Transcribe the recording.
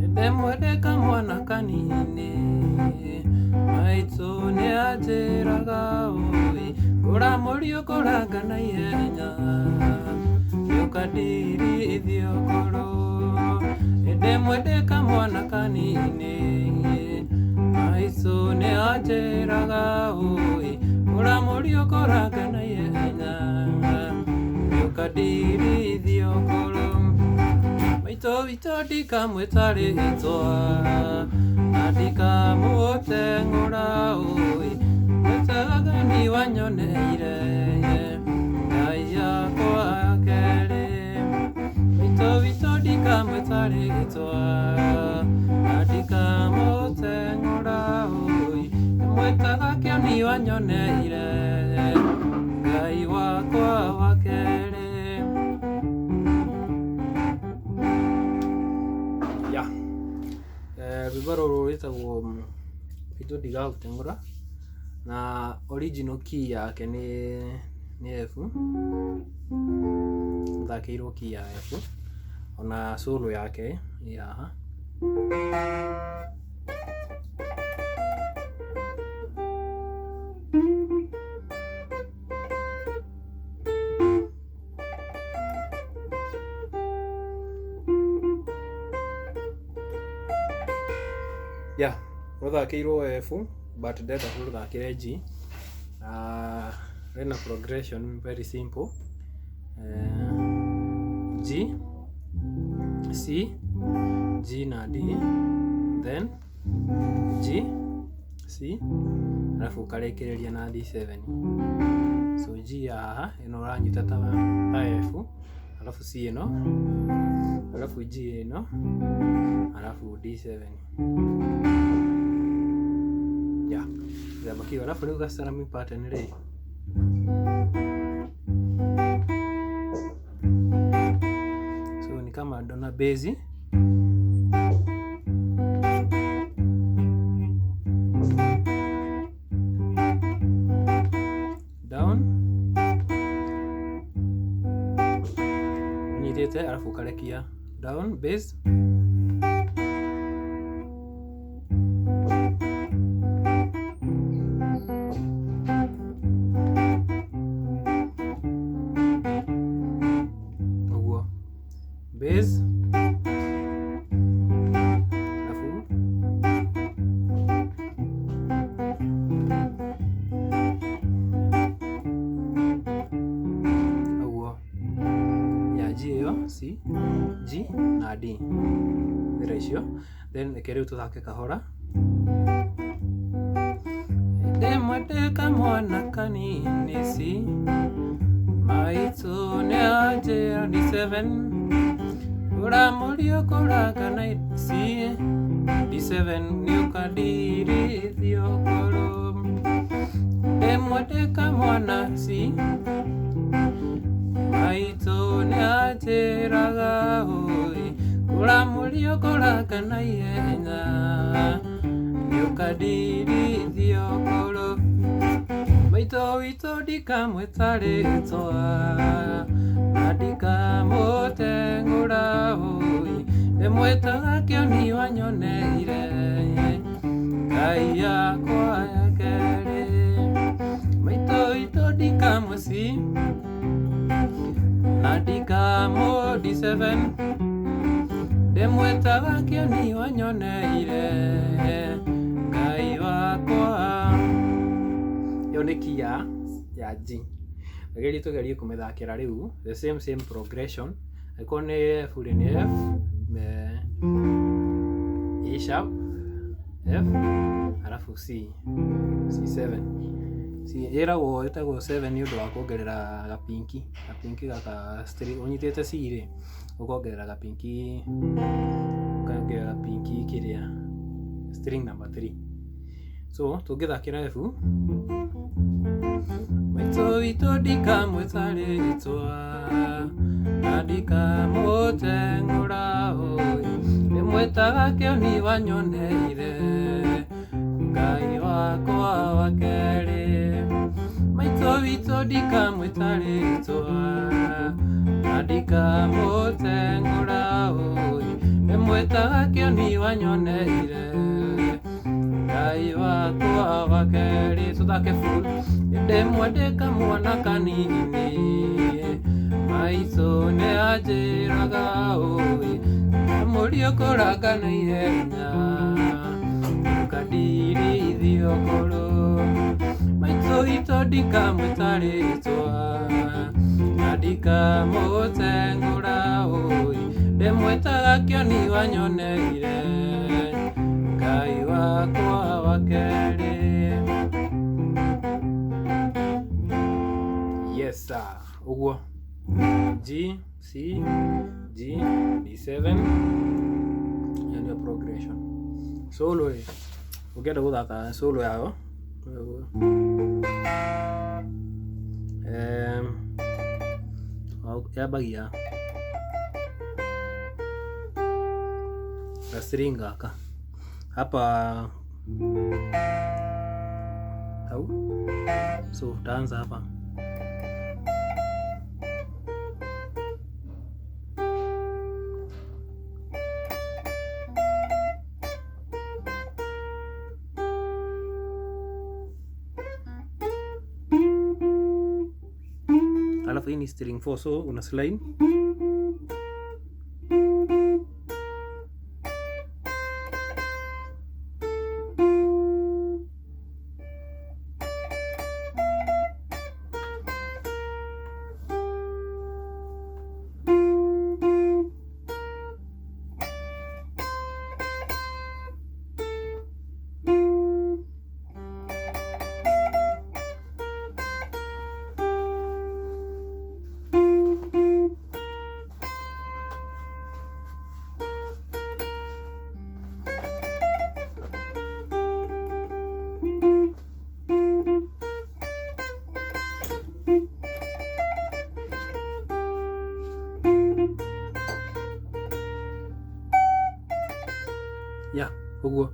Ndemwendeka mwana kanini maitũ nĩ anjĩraga ũĩ kũra mũriũ kũranga na ihenya ũkandirithia ũkũrũ. Ndemwendeka mwana kanini maitũ nĩ anjĩraga ũĩ kũra mũriũ kũranga na ihenya ũkandirithia ũkũrũ. Maitũ witũ ndikamwĩta rĩĩtwa na ndikamũteng'ũra ũĩ mwĩtaga nĩ wanyoneire Ngai yakwa ya kerĩ. Maitũ witũ ndikamwĩta rĩĩtwa na ndikamũteng'ũra ũĩ mwĩtaga kĩoni wanyoneire Ngai wakwa wa kerĩ. Rwĩmbo rũrũ rwĩtagwo Maitũ ndigagũteng'ũra na original key yake nĩ F, thakĩirwo key ya F, ona solo yake ĩ haha. Yeah, rũthakĩirwo F but ndenda rũthakĩre G. Rena progression very simple. G, C, G na D, then G, C, alafu ũkarĩkĩrĩria na D7. So G ya haha ĩno ũranyita ta F, alafu C ĩno, alafu G ĩno, alafu D7. Yeah, gĩthemba kĩu. Alafu rĩu ga strumming pattern rĩ, so ni kama dona bass, down, nyitĩte alafu ũkarekia down bass, bass, alafu uguo ya G ĩyo, C, G na D wĩra icio. Then reke rĩu tũthake kahora. Ndemwendeka mwana kanini C, maitũ nĩ anjĩra D7 kũra mũriũ kũranga na C, D7 nĩ ũkandirithia ũkũrũ. Ndemwendeka mwana C, maitũ nĩ anjĩraga ũĩ kũra mũriũ kũranga na ihenya nĩ ũkandirithia ũkũrũ. Maitũ witũ ndikamwĩta rĩĩtwa na ndikamũteng'ũra ũĩ ndĩmwĩtaga kĩoni wanyoneire Ngai yakwa ya kerĩ. Maitũ witũ ndikamwĩ C na ndikamũ D7 ndĩmwĩtaga kĩoni wanyoneire Ngai wakwa. Yo nĩ key ya G. Geria tugerie kũmĩthakĩra rĩu the same progression. Angĩkorwo nĩ F rĩ nĩ F, E sharp, F, alafu C, C7. Ĩtagwo 7 nĩ ũndũ wa kuongerera gapinki gaka ũnyitĩte C rĩ ũkongerera gapinki kĩrĩa string number 3. So tũngĩthakĩra F, maitũ witũ ndikamwĩta rĩĩtwa na ndikamũteng'ũra ũĩ ndĩmwĩtaga kĩoni wanyoneire Ngai wakwa wa kerĩ. Maitũ maitũ witũ ndikamwĩtarĩtwa na ndikamũteng'ũra ũĩ ndĩmwĩtaga kĩoni wanyoneire Ngai wakwa wa kerĩ tũthake full ndĩmwandĩka mwana kanini maitũ nĩ anjĩraga ũĩ mũriũ kũranga na ihenya ũkandirithio ngũrũ maitũ witũ ndikamwĩtarĩtwa na ndikamũteng'ũra ũĩ ndĩmwĩtaga kĩoni wanyoneire Ngai wakwa wa kerĩ. Yes sir. Ũguo G, C, G, D7 and your progression. Solo ũkĩenda gũthaka solo yao yambagia gastring gaka hapa au so utaanza hapa alafu hii ni string 4 so una slide ya ũguo